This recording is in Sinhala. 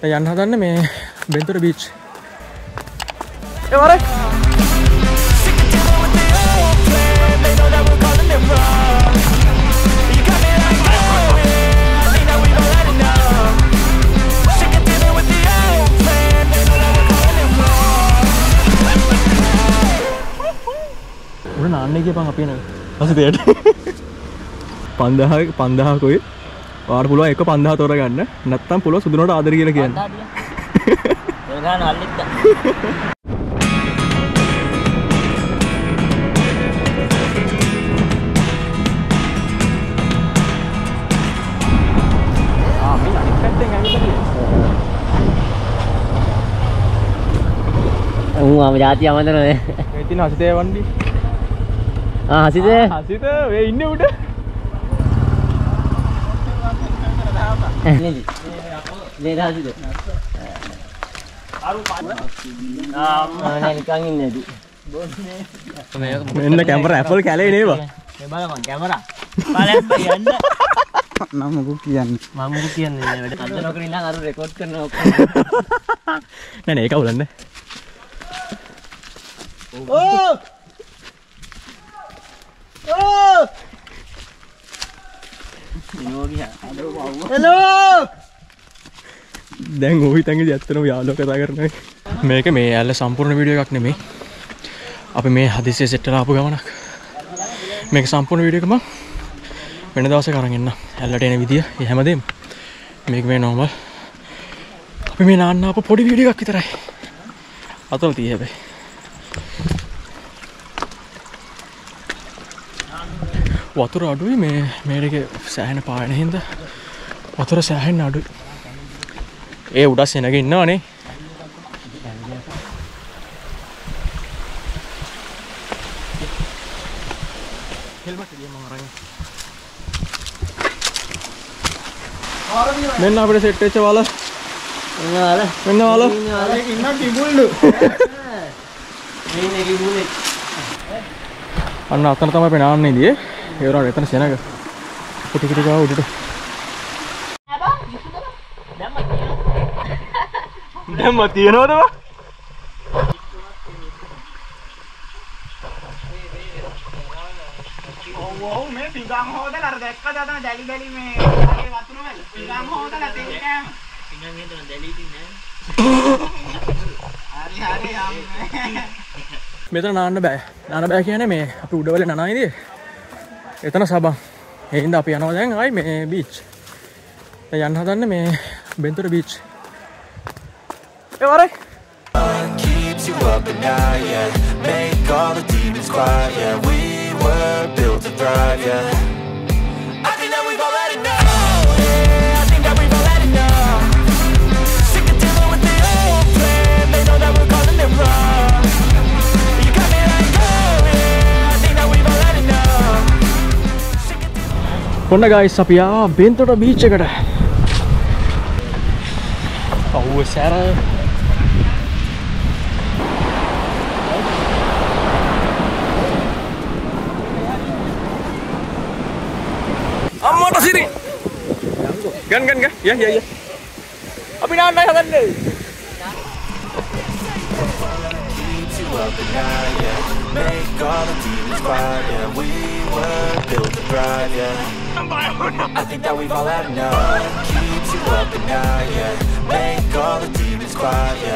දැන් යන්න හදන්නේ මේ Benthota beach. ඒ වරේ. උඩ නාන්නේ කියපන් අපි එනවා. අසිතේට. 5000කුයි. ඔයාලට පුළුවන් එක 5000 තෝරගන්න. නැත්තම් පුළුවන් සුදුනට ආදර කියලා කියන්න. 5000 ඒක ගන්න අල්ලෙක් ගන්න. මේ අනිත් පැත්තෙන් ඇවිල්ලා මම ජාති අමතනනේ. මේ තියෙන හසිතේ වන්දි. හසිතේ. හසිත වේ ඉන්නේ උඩ. නේද? නේද හසිතේ. නිකන් ඉන්නේ නැති. මෙන්න කැමරා ඇපල් කැලේ නේවා. මේ බලපන් කැමරා. බලන්න යන්න. මම මොකක් කියන්නේ. මම මොකක් කියන්නේ නෑ වැඩ. අද නොකර ඉඳන් අර රෙකෝඩ් කරනවා. නෑ නෑ ඒක අවුලන්නේ. ඕ! ඕ! හෙලෝ! දැන් ඔය හිතන්නේ ඇත්තටම යාළුවෝ කතා කරනවා. මේක මේ ඇල්ල සම්පූර්ණ වීඩියෝ එකක් නෙමෙයි. අපි මේ හදිස්සියේ සෙට් කරලා ආපු ගමනක්. මේක සම්පූර්ණ වීඩියෝ එක මම වෙන දවසක අරන් එන්න. ඇල්ලට එන විදිය, මේ හැමදේම. මේක මේ නෝමල්. අපි මේ නාන්න ආපු පොඩි වීඩියෝ එකක් විතරයි. අතන තියෙයි හැබැයි. වතුර අඩුයි මේ මේකේ සෑහෙන පායන හින්දා වතුර සෑහෙන අඩුයි. ඒ උඩ සෙනග ඉන්නවනේ. හෙල්මට් එක මම අරන්. මෙන්න අපිට සෙට් වෙච්ච වල. මෙන්න වල. මේක ඉන්න කිඹුල්ලු. මේ කිඹුලේ. අන්න අතන තමයි අපි නාන්නේ ඉන්නේ. ඒ වරාට එතන සෙනග. කුටි කුටි ගාව උඩට. දැම්ම තියනවද බා? ඔව් මේ පිඟම් හොදලා අර දැක්කද අතන දැලි දැලි මේ ආගේ වතුර වල පිඟම් හොදලා තෙල් කෑම. පිඟම් හේතන දැලි තින්නේ නැහැ. හරි යන්නේ. මෙතන නාන්න බෑ. නාන්න බෑ කියන්නේ මේ අපි උඩවල නනයිනේ. එතන සබන්. ඒ හින්දා අපි යනවා දැන් ආයි මේ බීච්. දැන් යන්න හදන්නේ මේ Benthota beach. A වරේ. Keeps you up at night, yeah. Make all the demons quiet, yeah. We were built to thrive, yeah. I think that we've all had enough, yeah. I think that we've all had enough. Sick of dealing with the old plan. They know that we're calling it wrong. You got me like, oh, yeah. I think that we've all had enough. ඔන්න guys අපි ආවා Benthota beach එකට. ඔව් සෑර. අම්මට සිරි. ගන්. ය. අපි නාන්නයි හදන්නේ. Up at night, yeah. Make all the demons quiet, yeah. We were built to thrive, yeah. I think that we've all had enough. Keeps you up at night, yeah. Make all the demons quiet, yeah.